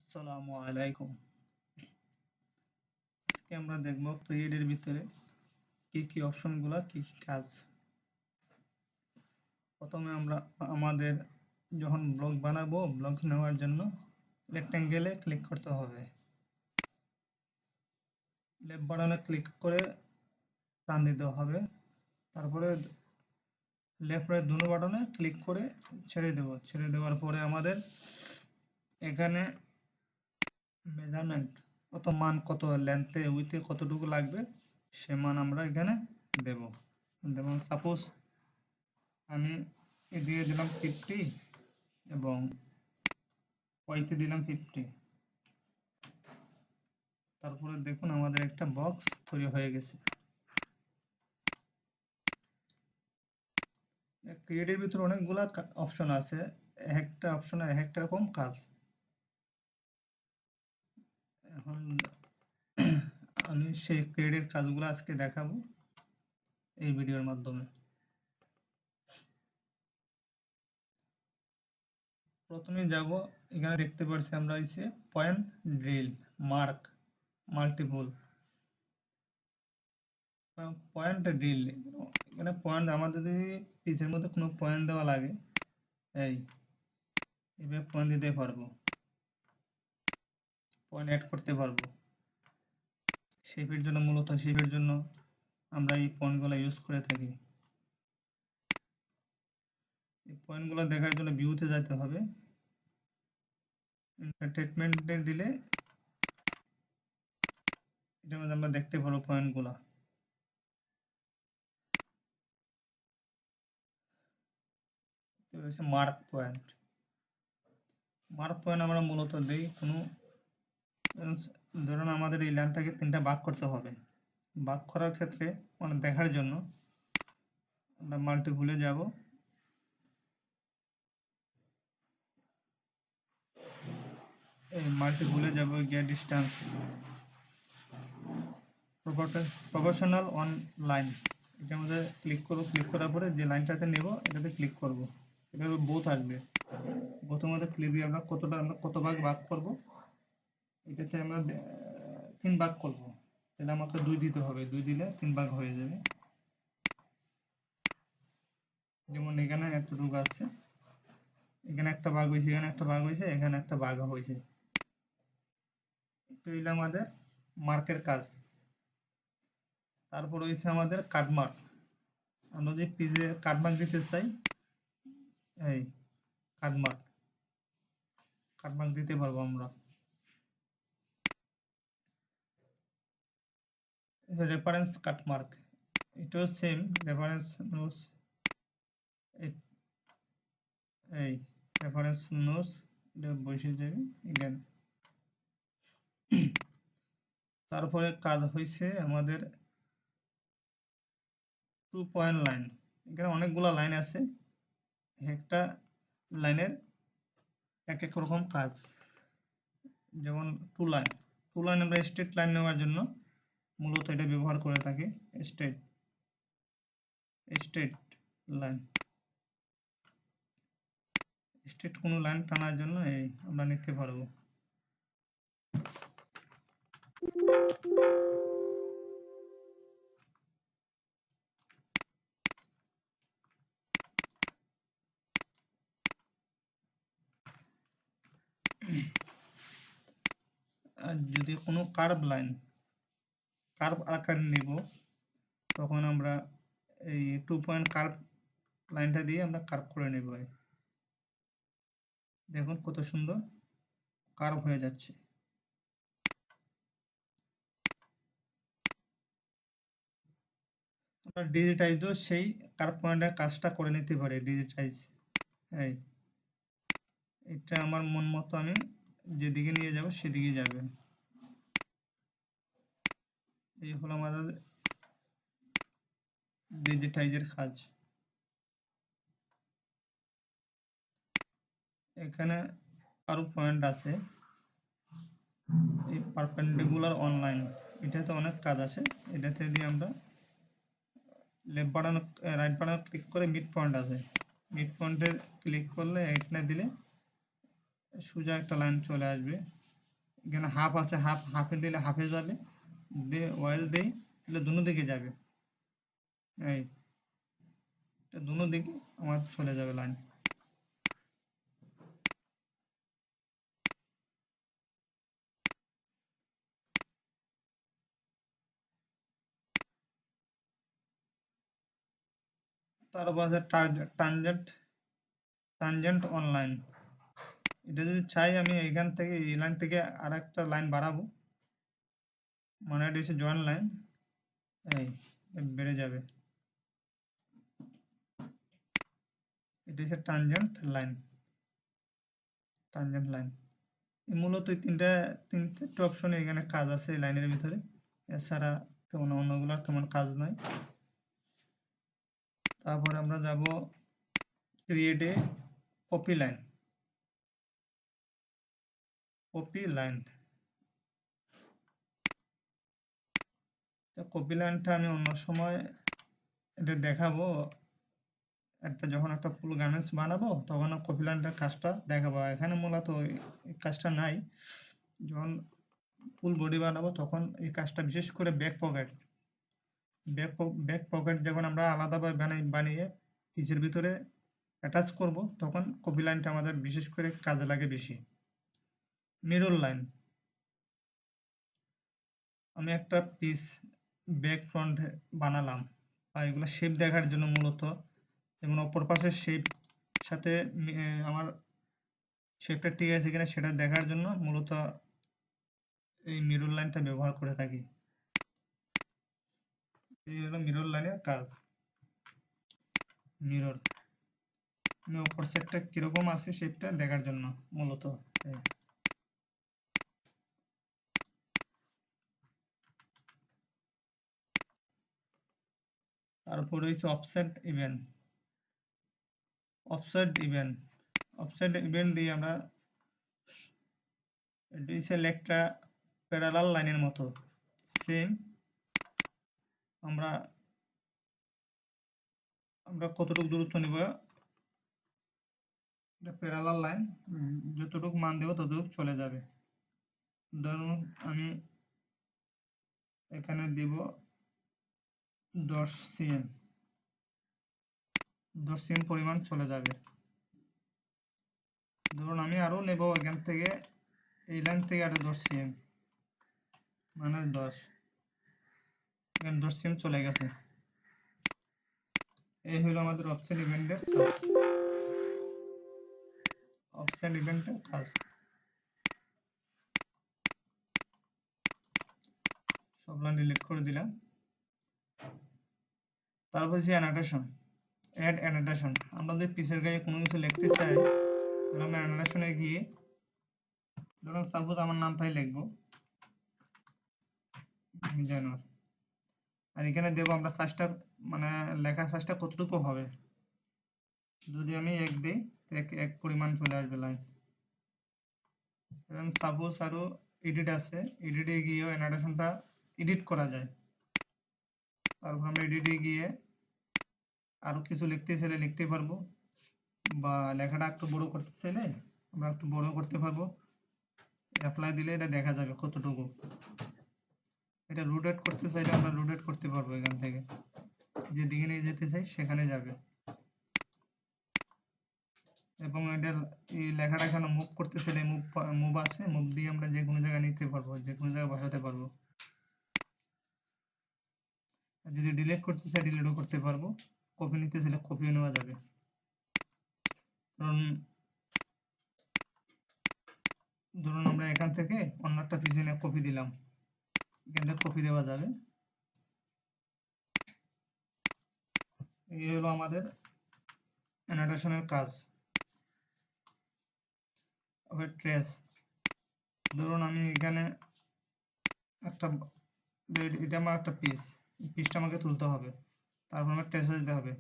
আসসালামু আলাইকুম। আজকে আমরা দেখব ক্রিয়েটের ভিতরে কি অপশনগুলো কি কাজ। প্রথমে আমরা আমাদের যখন ব্লগ বানাবো, ব্লগ নেওয়ার জন্য রেক্ট্যাঙ্গেলে ক্লিক করতে হবে। লেফট বাটনে ক্লিক করে টান দিতে হবে। তারপরে লেফট রাইট দুটো বাটনে ক্লিক করে ছেড়ে দেব। ছেড়ে দেওয়ার পরে আমাদের এখানে মেজারমেন্ট কত মান, কত লেন্থে উইথে কতটুকু লাগবে সে মান আমরা এখানে দেব। যেমন সাপোজ আমি দিয়ে দিলাম 50 এবং ওয়াইতে দিলাম 50। তারপরে দেখুন আমাদের একটা বক্স তৈরি হয়ে গেছে। ক্রিয়েটের ভিতরে অনেকগুলা অপশন আছে, একটা অপশনে একটা রকম কাজ। এখন আমি সেই ক্রিয়েটের কাজগুলো আজকে দেখাবো এই ভিডিওর মাধ্যমে। প্রথমে যাব, এখানে দেখতে পাচ্ছি আমরা হচ্ছে point drill, mark, multiple point drill. এখানে পয়েন্ট আমাদের যদি পিসের মধ্যে কোনো পয়েন্ট দেওয়া লাগে, এইভাবে পয়েন্ট দিতে পারবো, পয়েন্ট অ্যাড করতে পারবো। শেপের জন্য, মূলত শেপের জন্য আমরা এই পয়েন্টগুলো ইউজ করে থাকি। এই পয়েন্টগুলো দেখার জন্য ভিউতে যেতে হবে। এন্টারটেইনমেন্টে দিলে এটার মধ্যে আমরা দেখতে পারবো পয়েন্টগুলো। Mark point. মার্ক পয়েন্ট আমরা মূলত দিই কোনো, ধরুন আমাদের এই লাইনটাকে 3টা ভাগ করতে হবে। ভাগ করার ক্ষেত্রে মানে দেখার জন্য আমরা মাল্টিপুলে যাব। এই মাল্টিপুলে যাব, গিয়ে ডিস্টেন্স প্রপোর্শনাল অন লাইন, এটার মধ্যে ক্লিক করব। ক্লিক করার পরে যে লাইনটাতে নেব এটাতে ক্লিক করব। এভাবে বোথ আসবে। বোথের মধ্যে ক্লিক দিয়ে আমরা কত ভাগ করব, এটাতে আমরা 3 ভাগ করব। তাহলে আমাকে 2 দিতে হবে, 2 দিলে 3 ভাগ হয়ে যাবে। যেমন এখানে এতটুকু আছে, এখানে একটা ভাগ হয়েছে, এখানে একটা ভাগ হয়েছে, এখানে একটা ভাগ হয়েছে। এটা হইলো আমাদের মার্কের কাজ। তারপর হয়েছে আমাদের কাটমার্ক। আমরা যদি পেজে কাটমার্ক দিতে চাই, এই কাটমার্ক দিতে পারবো আমরা। রেফারেন্স কাটমার্ক, এটাও সেম রেফারেন্স নোটস। এই রেফারেন্স নোটস এটা বসে যাবে এখানে। তারপরে কাজ হয়েছে আমাদের 2 পয়েন্ট লাইন। এখানে অনেকগুলো লাইন আছে, একটা লাইনের এক এক রকম কাজ। যেমন 2 লাইন, আমরা স্ট্রেট লাইন নেওয়ার জন্য মূলত এটা ব্যবহার করে থাকি। স্ট্রেট লাইন, স্ট্রেট কোনো লাইন টানার জন্য এই আমরা নিতে পারবো। আর যদি কোনো কার্ভ আকার নিব, তখন আমরা এই 2 পয়েন্ট কার্ভ লাইনটা দিয়ে আমরা কার্ভ করে নেব। দেখুন কত সুন্দর কার্ভ হয়ে যাচ্ছে। আমরা ডিজিটাইজও সেই কার্ভ পয়েন্টের কাজটা করে নিতে পারি। ডিজিটাইজ, এটা আমার মন মতো আমি যেদিকে নিয়ে যাব সেদিকে যাবে। এই হলো আমাদের ডিজিটাইজের কাজ। এখানে আরো পয়েন্ট আছে, এই পারপেন্ডিকুলার অনলাইন, এটাতে অনেক কাজ আছে। এটাতে দিয়ে আমরা left button right button click করে মিড পয়েন্ট আছে, মিড পয়েন্টে ক্লিক করলে এখানে দিলে সোজা একটা লাইন চলে আসবে। এখানে হাফ আছে, হাফে দিলে হাফে যাবে, দিয়ে অয়েল দেই তাহলে দুনো দিকে যাবে। এই দুনো দিকে আমার চলে যাবে লাইন। তারপর আছে টানজেন্ট অনলাইন। এটা যদি চাই আমি এখান থেকে এই লাইন থেকে আর একটা লাইন বাড়াবো, মানে এটা হচ্ছে জয়েন লাইন, এই বেড়ে যাবে। এটা হচ্ছে টানজেন্ট লাইন। মূলত এই তিনটে অপশন এখানে কাজ আছে এই লাইনের ভিতরে, এছাড়া তেমন অন্যগুলোর তেমন কাজ নাই। তারপরে আমরা যাব create a copy line. Copy লাইনটা আমি অন্য সময় এটা দেখাবো, যখন একটা ফুল গার্মেন্টস বানাবো তখন কপি লাইনটার কাজটা দেখাবো। এখানে মূলত এই কাজটা নাই। যখন ফুল বডি বানাবো তখন এই কাজটা, বিশেষ করে ব্যাক পকেট যখন আমরা আলাদাভাবে বানিয়ে পিসের ভিতরে অ্যাটাচ করব, তখন কপি লাইনটা আমাদের বিশেষ করে কাজে লাগে বেশি। মিরর লাইন, আমি একটা পিস ব্যাক ফ্রন্ট বানালাম, আর এগুলো শেপ দেখার জন্য মূলত, যেমন অপর পাশের শেপ সাথে আমার শেপটা ঠিক আছে কিনা সেটা দেখার জন্য মূলত এই মিরর লাইনটা ব্যবহার করে থাকি। এই হলো মিরর লাইনের কাজ। মিরর, আমি অপর সাইডটা কিরকম আছে শেপটা দেখার জন্য মূলত। তারপরে হচ্ছে অফসেট ইভেন্ট দিয়ে আমরা, এটি হচ্ছে একটা প্যারালাল লাইনের মতো সেম। আমরা কতটুকু দূরত্ব নিব, এটা প্যারালাল লাইন, যতটুকু মান দেব ততটুকু চলে যাবে। ধরুন আমি এখানে দিব 10 সিএম, 10 সিএম পরিমাণ চলে যাবে। ধরুন আমি আরো নেব এখান থেকে, এই লাইন থেকে আরো 10 সিএম, মানে 10, এখানে 10 সিএম চলে গেছে। এই হলো আমাদের অফসেট ইভেন্টের কাজ। সব লাইন ডিলিট করে দিলাম। তারপর হচ্ছে অ্যাড অ্যানোটেশন। আমরা যদি পিসের গায়ে কোনো কিছু লিখতে চাই, তাহলে আমরা অ্যানোটেশনে গিয়ে, ধরুন সাপোজ আমার নামটাই লিখবো জানুয়ারি, আর এখানে দেবো আমরা সাইজটা, মানে লেখার সাইজটা কতটুকু হবে। যদি আমি 1 দিই, এক পরিমাণ চলে আসবে লাইন। এবং সাপোজ আরো এডিট আছে, এডিটে গিয়েও অ্যানোটেশনটা এডিট করা যায়। তারপর আমরা এডিটে গিয়ে আরো কিছু লিখতে চাইলে লিখতে পারবো, বা লেখাটা একটু বড় করতে চাইলে আমরা একটু বড় করতে পারবো। অ্যাপ্লাই দিলে এটা দেখা যাবে কতটুকু। এটা রোটেট করতে চাইলে আমরা রোটেট করতে পারবো, এখান থেকে যেদিকে নিয়ে যেতে চাই সেখানে যাবে। এবং এটা এই লেখাটা এখানে মুভ করতে চাইলে মুভ আছে, মুভ দিয়ে আমরা যে কোনো জায়গায় নিতে পারবো, যে কোনো জায়গায় বসাতে পারবো। আর যদি ডিলিট করতে চাই ডিলিটও করতে পারবো, কপি নিতে চাইলে কপিও নেওয়া যাবে। ধরুন আমরা এখান থেকে অন্য একটা পিছনে কপি দিলাম, এখান থেকে কপি দেওয়া যাবে। এই হলো আমাদের অ্যানোটেশনের কাজ। আবার ট্রেস, ধরুন আমি এখানে একটা, এটা আমার একটা পিসটা আমাকে তুলতে হবে, তারপর আমার ট্রেসে যেতে হবে।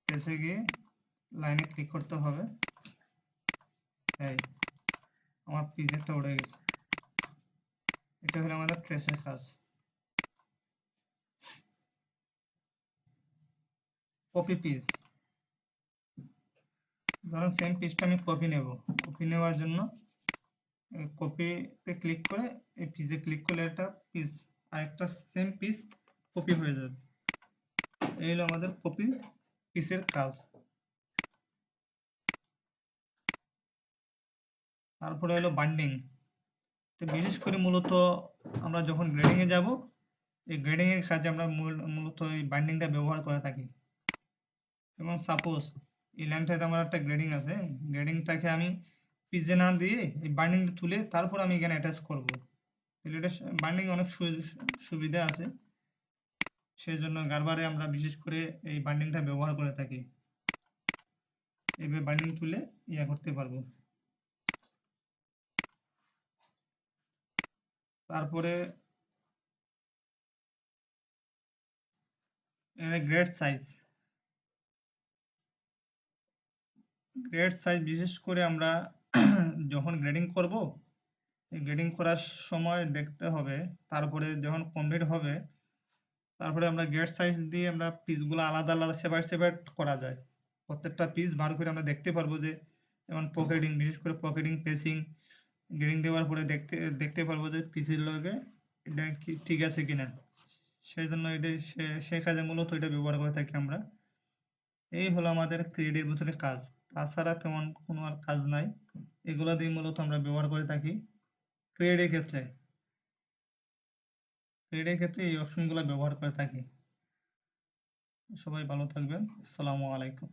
ট্রেসে গিয়ে লাইনে ক্লিক করতে হবে। এই আমার পিস একটা উঠে গেছে। এটা হলো আমাদের ট্রেসের কাজ। কপি পিস, ধরুন সেম পিসটা আমি কপি নেব। কপি নেওয়ার জন্য কপিতে ক্লিক করে এই পিসে ক্লিক করলে একটা পিস আরেকটা সেম পিস কপি হয়ে যাবে। এই হলো আমাদের কপি পিসের কাজ। তারপরে হলো বাইন্ডিং। তো বিশেষ করে মূলত আমরা যখন গ্রেডিং এ যাব, এই গ্রেডিং এর কাজে আমরা মূলত এই বাইন্ডিংটা ব্যবহার করে থাকি। এবং সাপোজ এই লাইনটাতে আমার একটা গ্রেডিং আছে, গ্রেডিংটাকে আমি পিসে না দিয়ে এই বাইন্ডিং তুলে তারপর আমি এখানে অ্যাটাচ করব। তাহলে এটা বাইন্ডিং অনেক সুবিধা আছে, সেই জন্য গার্বারে আমরা বিশেষ করে এই বাইন্ডিংটা ব্যবহার করে থাকি। এইভাবে বাইন্ডিং তুলে ইয়া করতে পারবো। তারপরে গ্রেড সাইজ। গ্রেড সাইজ বিশেষ করে আমরা যখন গ্রেডিং করব, এই গ্রেডিং করার সময় দেখতে হবে, তারপরে যখন কমপ্লিট হবে তারপরে আমরা গ্রেড সাইজ দিয়ে আমরা পিসগুলো আলাদা আলাদা সেপারেট সেপারেট করা যায়। প্রত্যেকটা পিস বার করে আমরা দেখতে পারবো যে যেমন পকেটিং, বিশেষ করে পকেটিং পেসিং গ্রেডিং দেওয়ার পরে দেখতে পারবো যে পিসের লগে এটা কি ঠিক আছে কিনা। সেই জন্য এটা সে কাজে মূলত এটা ব্যবহার করে থাকি আমরা। এই হলো আমাদের ক্রিয়েটের ভিতরে কাজ। তাছাড়া তেমন কোনো আর কাজ নাই। এগুলো দিয়ে মূলত আমরা ব্যবহার করে থাকি ক্রিয়েটের ক্ষেত্রে। ক্রিয়েটের ক্ষেত্রে এই অপশনগুলো ব্যবহার করে থাকি। সবাই ভালো থাকবেন। আসসালামু আলাইকুম।